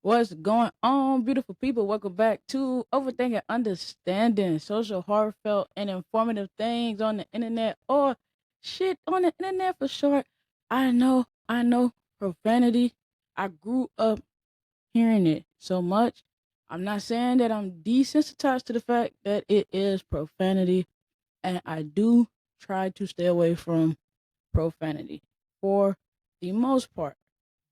What's going on, beautiful people? Welcome back to Overthinking Understanding social, heartfelt, and informative things on the internet or shit on the internet for short. I know, profanity. I grew up hearing it so much. I'm not saying that I'm desensitized to the fact that it is profanity, and I do try to stay away from profanity for the most part.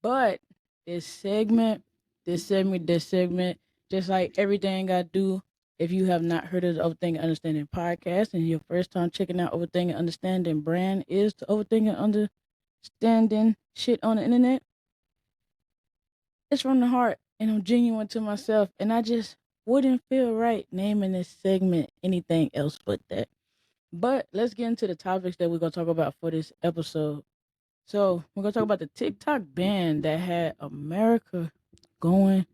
But this segment, this segment, just like everything I do, if you have not heard of the Overthinking Understanding podcast and your first time checking out Overthinking Understanding brand is to Overthinking Understanding shit on the internet, it's from the heart and I'm genuine to myself and I just wouldn't feel right naming this segment anything else but that. But let's get into the topics that we're gonna talk about for this episode. So we're gonna talk about the TikTok ban that had America going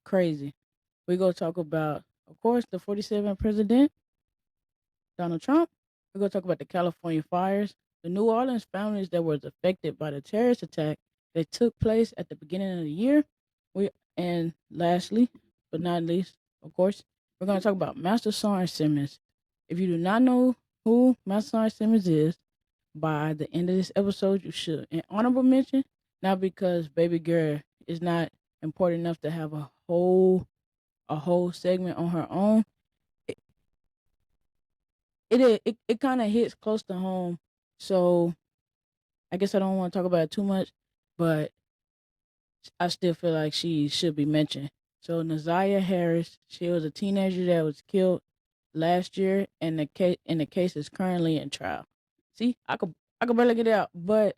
crazy. We're gonna talk about, of course, the 47th president, Donald Trump. We're gonna talk about the California fires, the New Orleans families that were affected by the terrorist attack that took place at the beginning of the year. And lastly, but not least, of course, we're gonna talk about Master Soren Simmons. If you do not know who Master Soren Simmons is, by the end of this episode, you should. An honorable mention, not because baby girl is not important enough to have a whole segment on her own. It it kind of hits close to home, so I guess I don't want to talk about it too much, but I still feel like she should be mentioned. So Naziah Harris, she was a teenager that was killed last year, and the case is currently in trial. See, I could barely get it out, but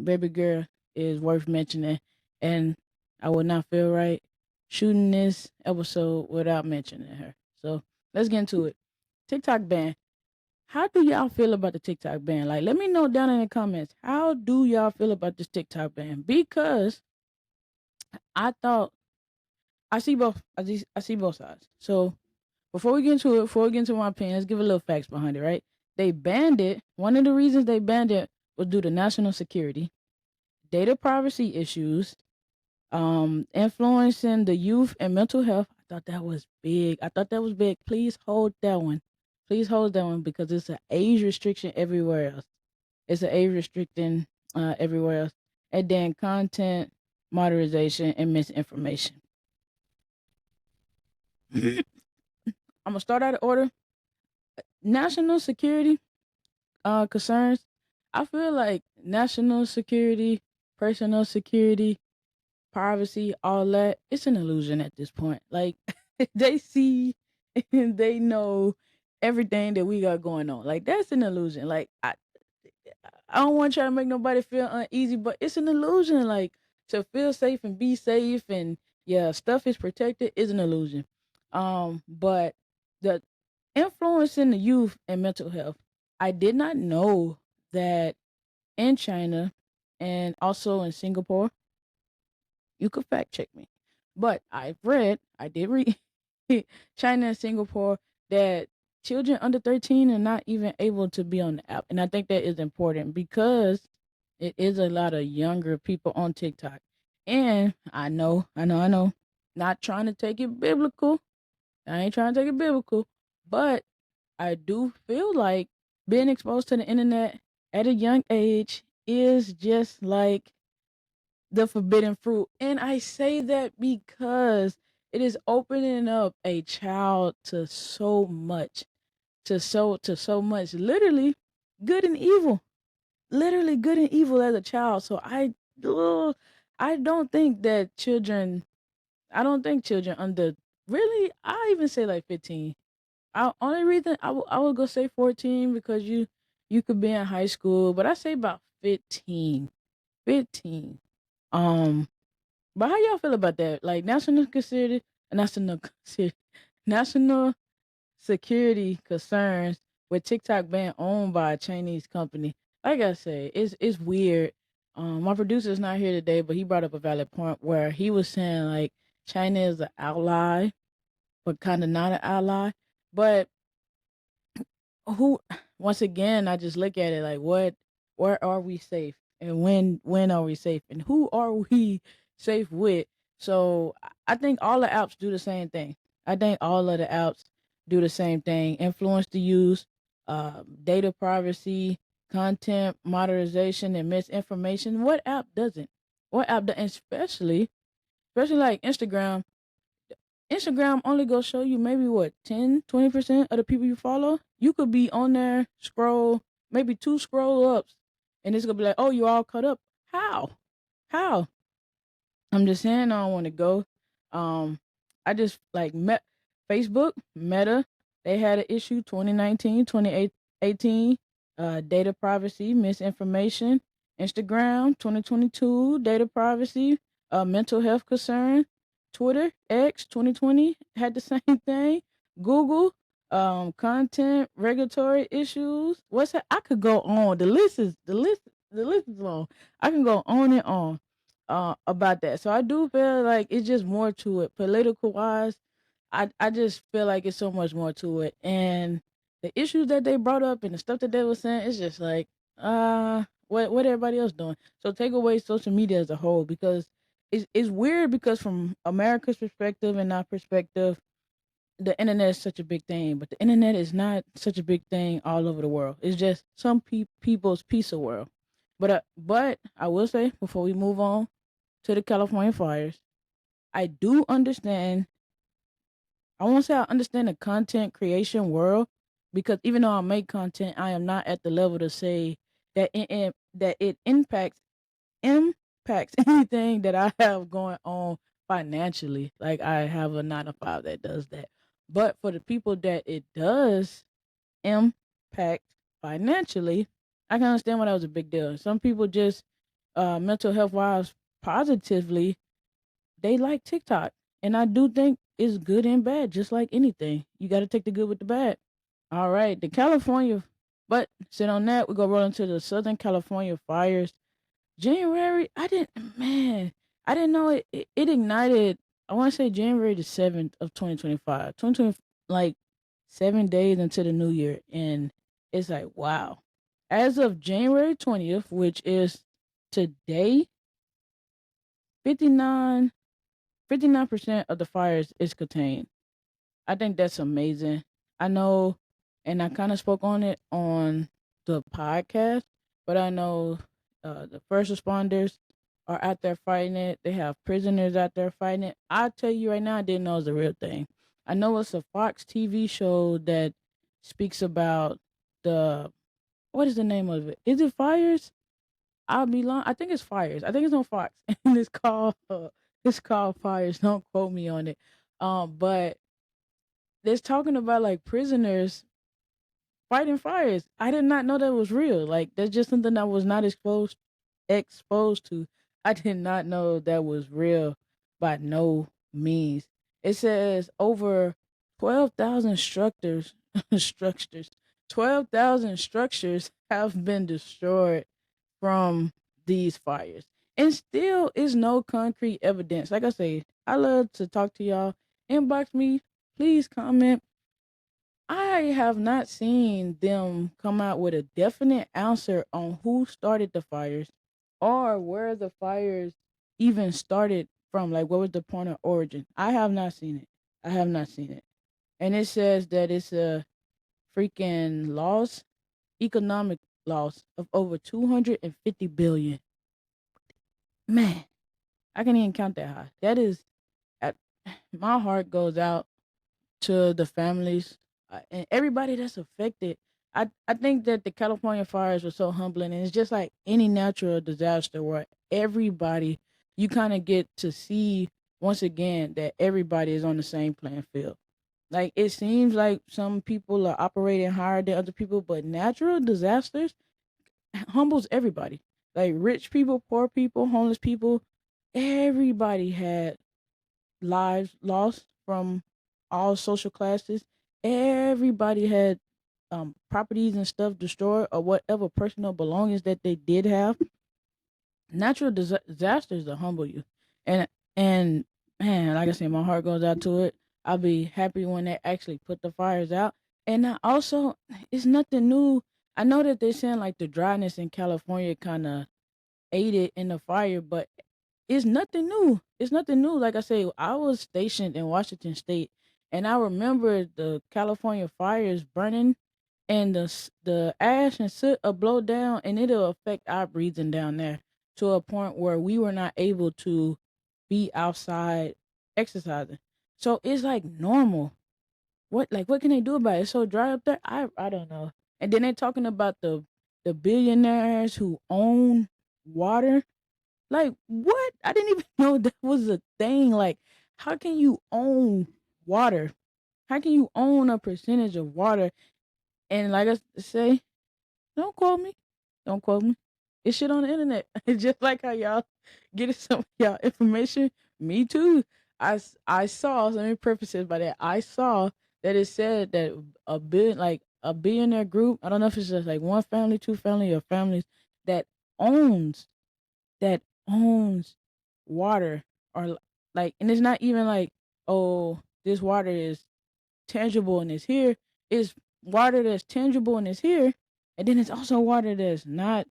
baby girl is worth mentioning, and I would not feel right shooting this episode without mentioning her. So let's get into it. TikTok ban. How do y'all feel about the TikTok ban? Like, let me know down in the comments. How do y'all feel about this TikTok ban? Because I thought I see both. I see both sides. So before we get into my opinion, let's give a little facts behind it. Right? They banned it. One of the reasons they banned it was due to national security, data privacy issues, influencing the youth and mental health. I thought that was big. Please hold that one. Please hold that one because it's an age restriction everywhere else. It's an age restricting everywhere else. And then content moderation and misinformation. I'm gonna start out of order. National security concerns. I feel like national security, personal security, privacy, all that, it's an illusion at this point. Like they see and they know everything that we got going on. Like that's an illusion. Like I don't want to try to make nobody feel uneasy, but it's an illusion. Like to feel safe and be safe and yeah, stuff is protected is an illusion. But the influence in the youth and mental health. I did not know that in China and also in Singapore, you could fact check me. But I did read China and Singapore that children under 13 are not even able to be on the app. And I think that is important because it is a lot of younger people on TikTok. And I know, not trying to take it biblical. I ain't trying to take it biblical, but I do feel like being exposed to the internet at a young age is just like the forbidden fruit. And I say that because it is opening up a child to so much, to so much, literally good and evil. Literally good and evil as a child. So I don't think that children I don't think children under really I even say like 15. Only reason I would go say 14 because you could be in high school, but I say about 15. 15. Um but how y'all feel about that? Like national security concerns with TikTok being owned by a Chinese company. Like I say, it's weird. My producer's not here today, but he brought up a valid point where he was saying like China is an ally, but kind of not an ally. But who? Once again, I just look at it like what? Where are we safe? And when are we safe? And who are we safe with? So I think all the apps do the same thing. I think all of the apps do the same thing. Influence the use, data privacy, content moderation, and misinformation. What app doesn't? What app, especially like Instagram. Instagram only go show you maybe what 10, 20% of the people you follow. You could be on there, scroll, maybe two scroll ups, and it's gonna be like, oh, you all caught up. How? How? I'm just saying I don't want to go. Um, I just like met Facebook, Meta. They had an issue 2019, 2018, data privacy, misinformation. Instagram 2022, data privacy, mental health concern. Twitter, X 2020 had the same thing. Google, content, regulatory issues. What's that? I could go on. The list is long. I can go on and on about that. So I do feel like it's just more to it. Political wise, I just feel like it's so much more to it. And the issues that they brought up and the stuff that they were saying, it's just like, what everybody else doing. So take away social media as a whole because it's weird because from America's perspective and our perspective, the internet is such a big thing, but the internet is not such a big thing all over the world. It's just some people's piece of world. But I will say before we move on to the California fires, I do understand. I won't say I understand the content creation world because even though I make content, I am not at the level to say that it impacts anything that I have going on financially. Like I have a 9 to 5 that does that, but for the people that it does impact financially, I can understand why that was a big deal. Some people just mental health wise positively they like TikTok. And I do think it's good and bad, just like anything. You got to take the good with the bad. All right, the California, but sit on that. We go roll into the Southern California fires. January, I didn't know it ignited. I want to say January the 7th of 2025. 2020, like 7 days into the new year. And it's like, wow. As of January 20th, which is today, 59 59% of the fires is contained. I think that's amazing. I know, and I kind of spoke on it on the podcast, but I know the first responders are out there fighting it. They have prisoners out there fighting it. I tell you right now, I didn't know it was a real thing. I know it's a Fox TV show that speaks about the what is the name of it? Is it Fires? I'll be lying. I think it's Fires. I think it's on Fox, and it's called Fires. Don't quote me on it. But it's talking about like prisoners fighting fires. I did not know that was real. Like that's just something I was not exposed to. I did not know that was real by no means. It says over 12,000 structures 12,000 structures have been destroyed from these fires. And still is no concrete evidence. Like I say, I love to talk to y'all. Inbox me, please comment. I have not seen them come out with a definite answer on who started the fires or where the fires even started from. Like, what was the point of origin? I have not seen it. I have not seen it. And it says that it's a freaking loss, economic loss of over 250 billion. Man, I can't even count that high. That is, at, my heart goes out to the families and everybody that's affected. I think that the California fires were so humbling, and it's just like any natural disaster where everybody you kind of get to see once again that everybody is on the same playing field. Like it seems like some people are operating higher than other people, but natural disasters humbles everybody. Like rich people, poor people, homeless people, everybody had lives lost from all social classes. Everybody had properties and stuff destroyed or whatever personal belongings that they did have. Natural disasters to humble you, and and man, like I said, my heart goes out to it. I'll be happy when they actually put the fires out. And also, it's nothing new. I know that they're saying like the dryness in California kind of aided in the fire, but it's nothing new. It's nothing new. Like I say, I was stationed in Washington State, and I remember the California fires burning, and the ash and soot will blow down, and it'll affect our breathing down there to a point where we were not able to be outside exercising. So it's like normal. What can they do about it? It's so dry up there. I don't know. And then they're talking about the billionaires who own water. Like what? I didn't even know that was a thing. Like how can you own water? How can you own a percentage of water? And like I say, don't quote me. Don't quote me. It's shit on the internet. It's just like how y'all getting some of y'all information. Me too. I saw. Let me preface it by that. I saw that it said that a billionaire group. I don't know if it's just like one family, two family, or families that owns that owns water or like, and it's not even like, oh, this water is tangible and it's here. It's water that's tangible and it's here, and then it's also water that's not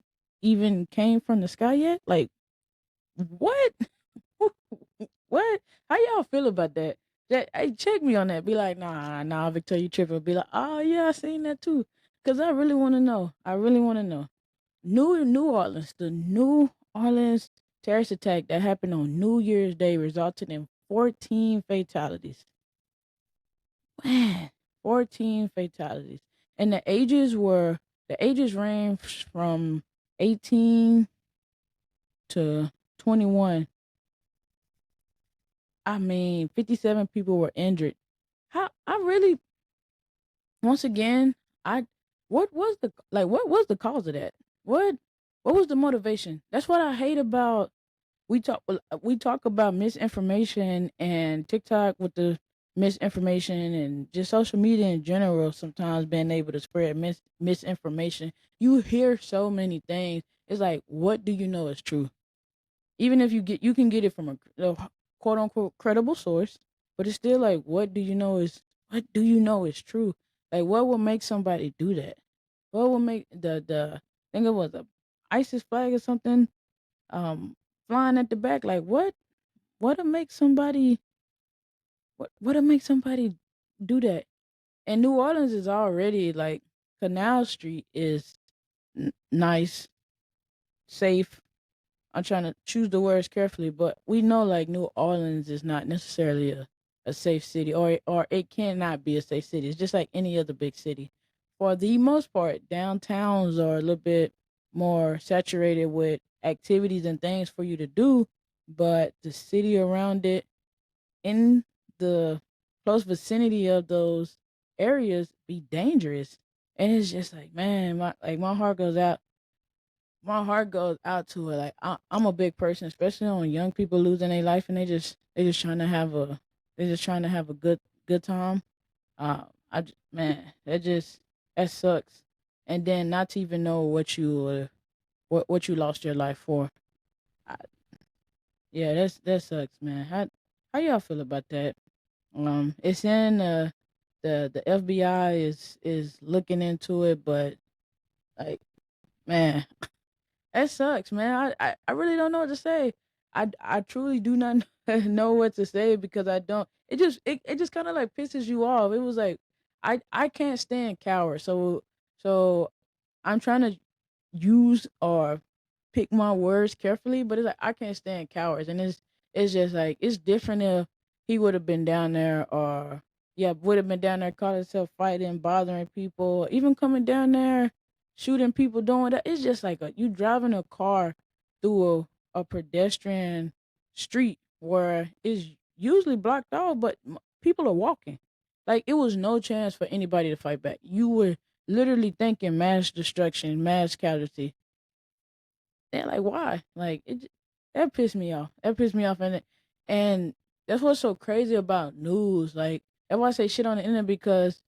even came from the sky yet. Like what? What? How y'all feel about that? That hey, check me on that. Be like, nah, Victoria, you tripping. Be like, oh yeah, I seen that too. Cause I really want to know. I really want to know. New Orleans, the New Orleans terrorist attack that happened on New Year's Day resulted in 14 fatalities. Man, 14 fatalities. And the ages range from 18 to 21. I mean, 57 people were injured. How I really once again, I what was the cause of that? What was the motivation? That's what I hate about we talk about misinformation and TikTok with the misinformation and just social media in general sometimes being able to spread misinformation. You hear so many things. It's like what do you know is true? Even if you can get it from a quote unquote credible source, but it's still like what do you know is true? Like what will make somebody do that? What will make the I think it was a ISIS flag or something um flying at the back? Like what'll make somebody what'll make somebody do that? And New Orleans is already like Canal Street is nice, safe. I'm trying to choose the words carefully, but we know like New Orleans is not necessarily a safe city, or it cannot be a safe city. It's just like any other big city. For the most part, downtowns are a little bit more saturated with activities and things for you to do, but the city around it in the close vicinity of those areas be dangerous. And it's just like, man, my heart goes out to it. Like I'm a big person, especially on young people losing their life, and they just trying to have a they just trying to have a good time. Man, that sucks. And then not to even know what you lost your life for. I, yeah, that sucks, man. How y'all feel about that? It's in the FBI is looking into it, but like, man, that sucks, man. I really don't know what to say. I truly do not know what to say because I don't. It just kind of like pisses you off. It was like I can't stand cowards. So I'm trying to use or pick my words carefully, but it's like I can't stand cowards, and it's just like it's different if he would have been down there, or yeah, would have been down there, caught himself fighting, bothering people, even coming down there, shooting people, doing that. It's just like you driving a car through a pedestrian street where it's usually blocked off, but people are walking. Like it was no chance for anybody to fight back. You were literally thinking mass destruction, mass casualty. They're like, why? Like that pissed me off. That pissed me off, and that's what's so crazy about news. Like that's why I say shit on the internet because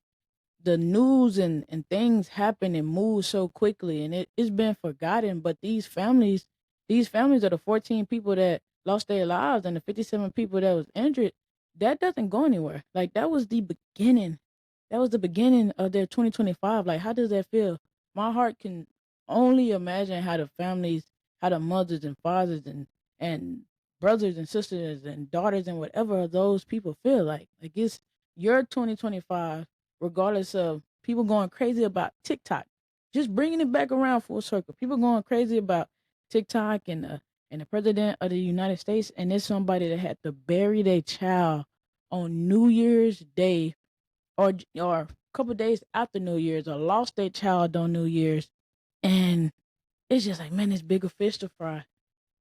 the news and things happen and move so quickly, and it's been forgotten. But these families are the 14 people that lost their lives and the 57 people that was injured. That doesn't go anywhere. Like that was the beginning. That was the beginning of their 2025. Like how does that feel? My heart can only imagine how the families, how the mothers and fathers and brothers and sisters and daughters and whatever those people feel like. Like it's your 2025, regardless of people going crazy about TikTok. Just bringing it back around full circle. People going crazy about TikTok and the president of the United States, and it's somebody that had to bury their child on New Year's Day, or a couple days after New Year's, or lost their child on New Year's, and it's just like, man, it's bigger fish to fry.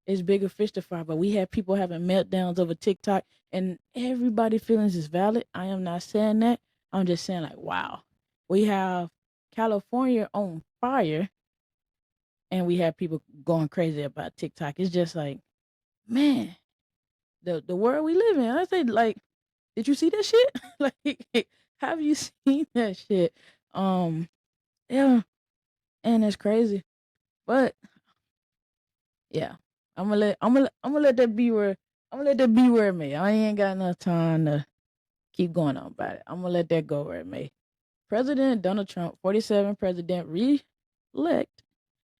It's bigger fish to fry. But we have people having meltdowns over TikTok, and everybody's feelings is valid. I am not saying that. I'm just saying, like, wow, we have California on fire, and we have people going crazy about TikTok. It's just like, man, the world we live in. I say, like, did you see that shit? Like, have you seen that shit? Um, yeah, and it's crazy. But yeah, I'm gonna let that be where it may. I ain't got enough time to keep going on about it. I'm gonna let that go where it may. President Donald Trump, 47 president re-elect.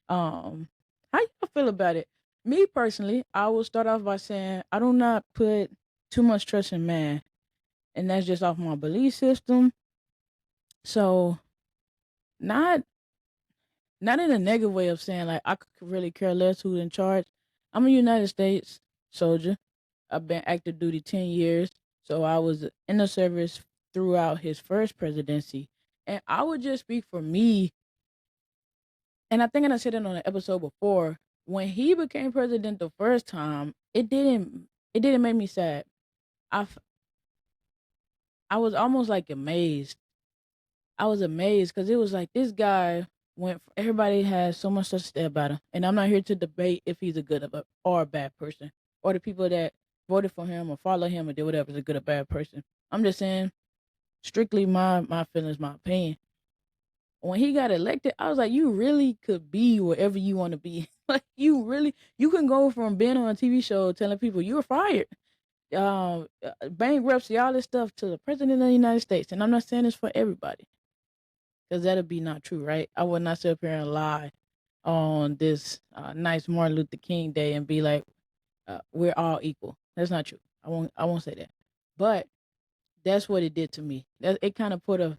How y'all feel about it? Me personally, I will start off by saying I do not put too much trust in man, and that's just off my belief system. So not not in a negative way of saying like I could really care less who's in charge. I'm a United States soldier. I've been active duty 10 years. So I was in the service throughout his first presidency. And I would just speak for me. And I think I said it on an episode before. When he became president the first time, it didn't make me sad. I, f- I was almost like amazed. I was amazed because it was like this guy everybody has so much to say about him. And I'm not here to debate if he's a good or a bad person, or the people that voted for him or follow him or did whatever is a good or bad person. I'm just saying strictly my feelings, my opinion. When he got elected, I was like, you really could be wherever you want to be. Like you can go from being on a TV show telling people you were fired, bankruptcy, all this stuff, to the president of the United States. And I'm not saying this for everybody, because that'll be not true, right? I would not sit up here and lie on this nice Martin Luther King Day and be like, we're all equal. That's not true. I won't say that. But that's what it did to me. It kind of put a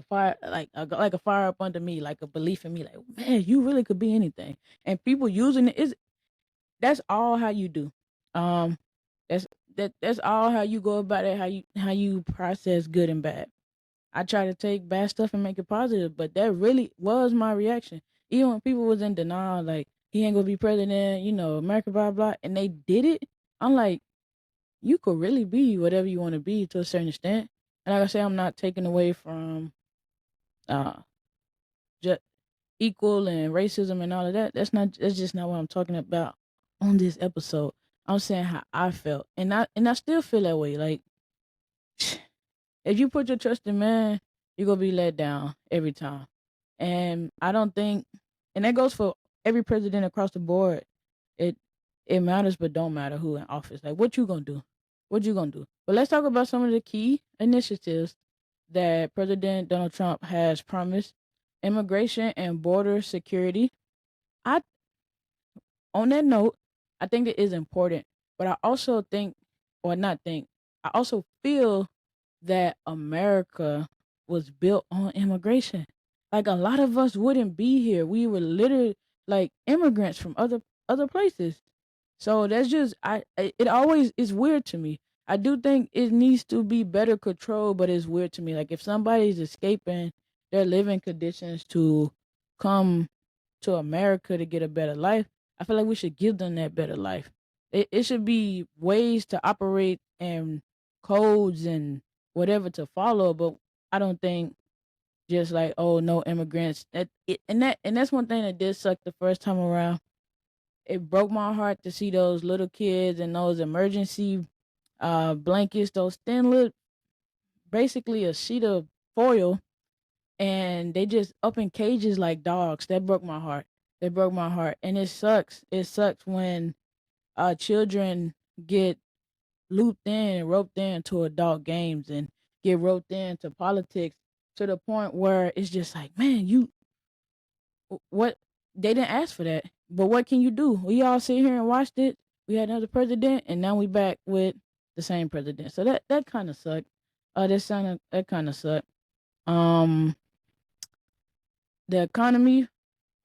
fire, like a fire up under me, like a belief in me, like, man, you really could be anything. And people using it is that's all how you do. Um, that's that's all how you go about it. How you process good and bad. I try to take bad stuff and make it positive, but that really was my reaction. Even when people was in denial, like he ain't gonna be president, America, blah blah, and they did it. I'm like, you could really be whatever you want to be to a certain extent. And like I say, I'm not taking away from uh just equal and racism and all of that. That's just not what I'm talking about on this episode. I'm saying how I felt, and I still feel that way. Like, if you put your trust in man, you're gonna be let down every time. And I don't think, and that goes for every president across the board. It it matters, but don't matter who in office. Like, what you gonna do? What you gonna do? But let's talk about some of the key initiatives that President Donald Trump has promised: immigration and border security. I On that note, I think that is important, but I also think, or not think, I also feel that America was built on immigration. Like, a lot of us wouldn't be here. We were literally like immigrants from other places. So that's just it always is weird to me. I do think it needs to be better controlled, but it's weird to me. Like, if somebody's escaping their living conditions to come to America to get a better life, I feel like we should give them that better life. It should be ways to operate and codes and whatever to follow, but I don't think just like, oh, no immigrants. And that's one thing that did suck the first time around. It broke my heart to see those little kids and those emergency blankets, those thin little, basically a sheet of foil, and they just up in cages like dogs. That broke my heart. That broke my heart. And it sucks. It sucks when children get looped in and roped into adult games and get roped into politics to the point where it's just like, man, what they didn't ask for that. But what can you do? We all sit here and watched it. we had another president, and now we back with the same president. So that kind of sucked. That kind of sucked. Um, the economy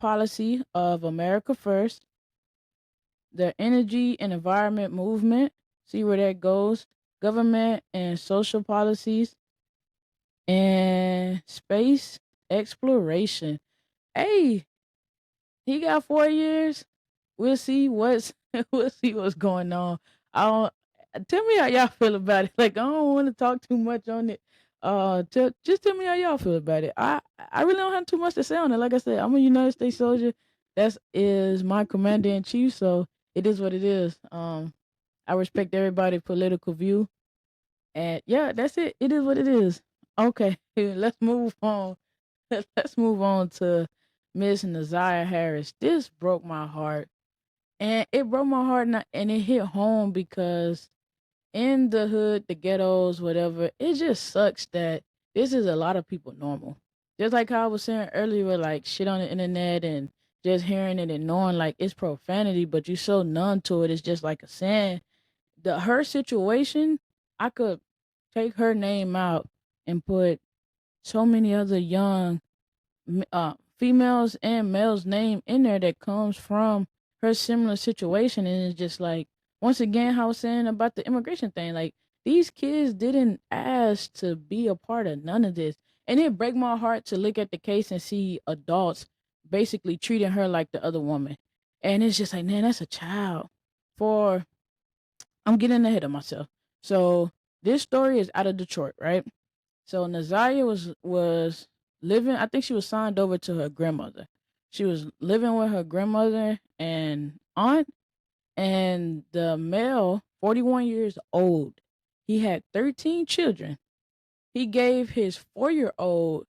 policy of America First, the energy and environment movement. See where that goes. Government and social policies and space exploration. Hey, he got 4 years. We'll see what's we'll see what's going on. I don't tell me how y'all feel about it. Like I don't want to talk too much on it. Just tell me how y'all feel about it. I really don't have too much to say on it. Like I said, I'm a United States soldier. That's is my commander in chief. So it is what it is. I respect everybody's political view. And yeah, that's it. It is what it is. Okay, let's move on. Let's move on to Miss Naziah Harris. This broke my heart. And it broke my heart and it hit home because in the hood, the ghettos, whatever, it just sucks that this is a lot of people normal. Just like how I was saying earlier, with like shit on the internet and just hearing it and knowing like it's profanity, but you so numb to it, it's just like a saying. Her situation, I could take her name out and put so many other young females and males name in there that comes from her similar situation, and it's just like once again how I was saying about the immigration thing, like these kids didn't ask to be a part of none of this, and it break my heart to look at the case and see adults basically treating her like the other woman, and it's just like, man, that's a child. For I'm getting ahead of myself. So this story is out of Detroit, right? So Naziah was living. I think she was signed over to her grandmother. She was living with her grandmother and aunt, and the male, 41 years old, he had 13 children. He gave his 4-year old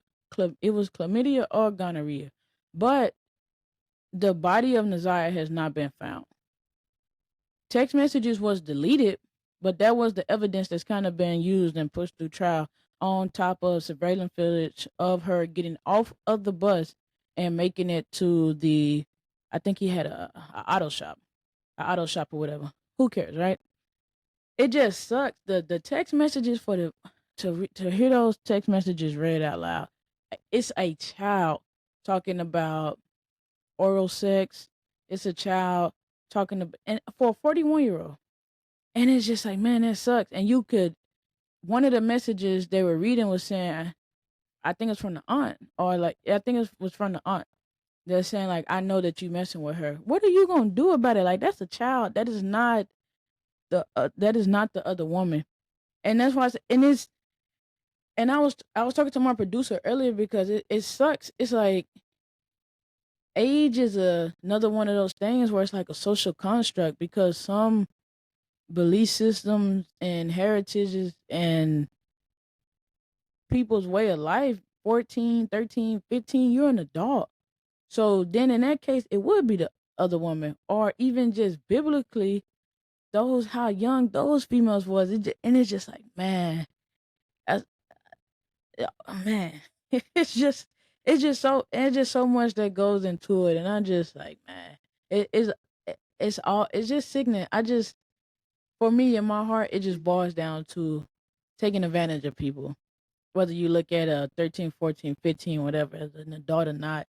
it was chlamydia or gonorrhea, but the body of Naziah has not been found. Text messages was deleted, but that was the evidence that's kind of been used and pushed through trial on top of surveillance footage of her getting off of the bus and making it to the, I think he had a auto shop or whatever. Who cares, right? It just sucks. The text messages for the to hear those text messages read out loud. It's a child talking about oral sex. It's a child talking about, and for a 41-year-old. And it's just like, man, that sucks. And you could, one of the messages they were reading was saying, I think it's from the aunt, or like, I think it was from the aunt. They're saying like, I know that you messing with her. What are you gonna do about it? Like, that's a child. That is not the other woman. And that's why, and it's, and I was talking to my producer earlier because it sucks. It's like age is another one of those things where it's like a social construct because some belief systems and heritages and people's way of life, 14, 13, 15, you're an adult. So then in that case, it would be the other woman, or even just biblically, those how young those females was. And it's just like, man, that's, man, it's just so much that goes into it. And I'm just like, man, it's just sickening. For me in my heart, it just boils down to taking advantage of people. Whether you look at a 13, 14, 15, whatever, as an adult or not,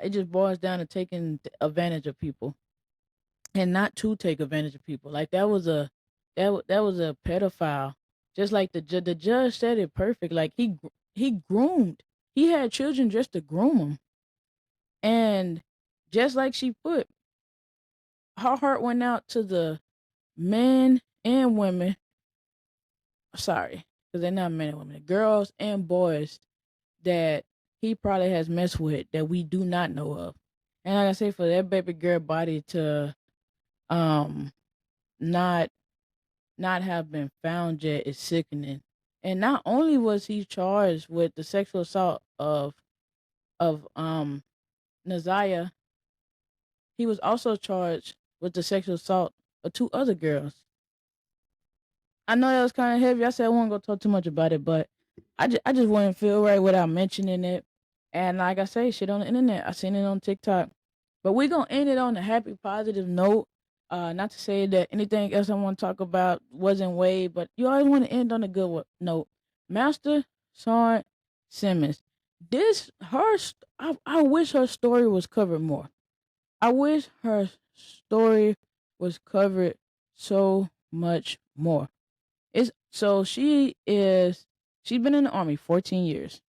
it just boils down to taking advantage of people and not to take advantage of people. Like that was a pedophile. Just like the judge said it perfect. Like he groomed. He had children just to groom them, and just like she put, her heart went out to the men and women. Sorry, because they're not men and women, girls and boys that he probably has messed with that we do not know of. And like I say, for that baby girl body to um not not have been found yet is sickening. And not only was he charged with the sexual assault of Naziah, he was also charged with the sexual assault of two other girls. I know that was kind of heavy. I said I won't go talk too much about it, but I just wouldn't feel right without mentioning it. And like I say, shit on the internet. I seen it on TikTok. But we're gonna end it on a happy, positive note. Not to say that anything else I want to talk about wasn't way, but you always want to end on a good note. Master Sergeant Simmons. I wish her story was covered more. I wish her story was covered so much more. It's so she's been in the army 14 years.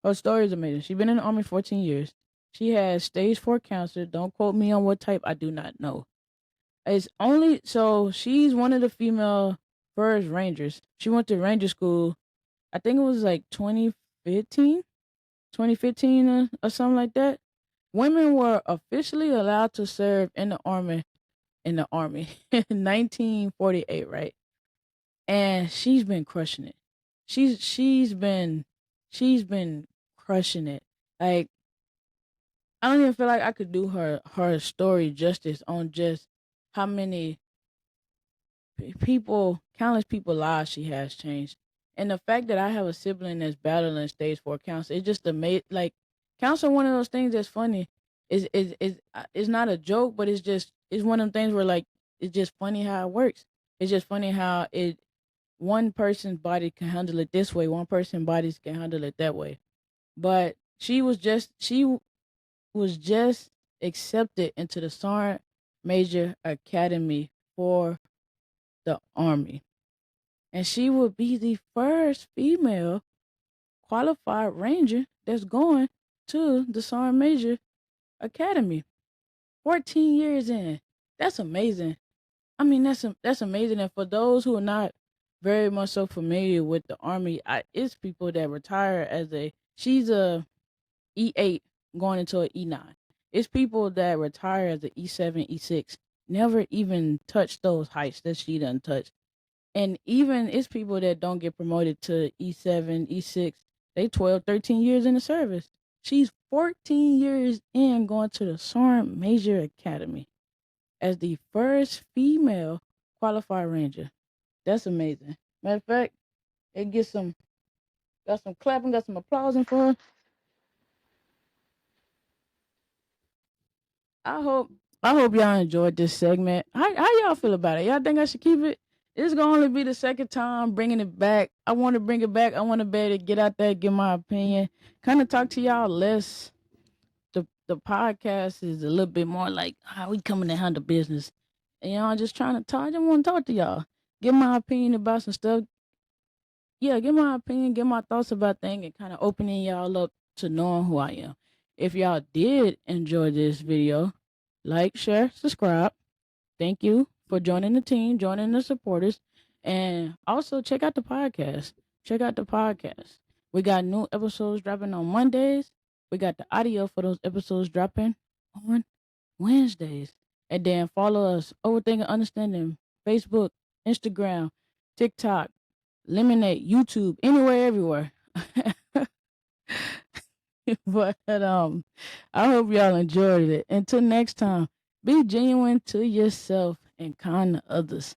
Her story is amazing. She's been in the army 14 years. She has stage 4 cancer. Don't quote me on what type. I do not know. It's only so she's one of the female first rangers. She went to ranger school. I think it was like 2015, 2015 or something like that. Women were officially allowed to serve in the army in 1948, right? And she's been crushing it. She's been crushing it. Like, I don't even feel like I could do her story justice on just how many people, countless people lives she has changed. And the fact that I have a sibling that's battling stage 4 cancer, it's just amazing. Like, cancer, one of those things that's funny. It's not a joke, but it's one of them things where, like, it's just funny how it works. It's just funny how one person's body can handle it this way, one person's bodies can handle it that way. But she was just accepted into the Sergeant Major Academy for the Army. And she would be the first female qualified ranger that's going to the Sergeant Major Academy. 14 years in. That's amazing. I mean, that's amazing. And for those who are not very much so familiar with the Army, it's people that retire she's a E8 going into an E9. It's people that retire as an E7, E6, never even touch those heights that she done touched. And even it's people that don't get promoted to E7, E6. They 12, 13 years in the service. She's 14 years in going to the Sergeant Major Academy as the first female qualified ranger. That's amazing. Matter of fact, it got some clapping, got some applausing for her. I hope I hope y'all enjoyed this segment. How y'all feel about it? Y'all think I should keep it? It's gonna only be the second time bringing it back. I want to bring it back. I want to be able to get out there, give my opinion, kind of talk to y'all less. The podcast is a little bit more like how we coming to handle business. And y'all just trying to talk. I just want to talk to y'all, give my opinion about some stuff. Yeah, give my opinion, give my thoughts about things, and kind of opening y'all up to knowing who I am. If y'all did enjoy this video, like, share, subscribe. Thank you for joining the team, joining the supporters, and also check out the podcast. Check out the podcast. We got new episodes dropping on Mondays. We got the audio for those episodes dropping on Wednesdays. And then follow us, Overthinking Understanding, Facebook, Instagram, TikTok, Lemonade, YouTube, anywhere, everywhere. But I hope y'all enjoyed it. Until next time, be genuine to yourself and kind to others.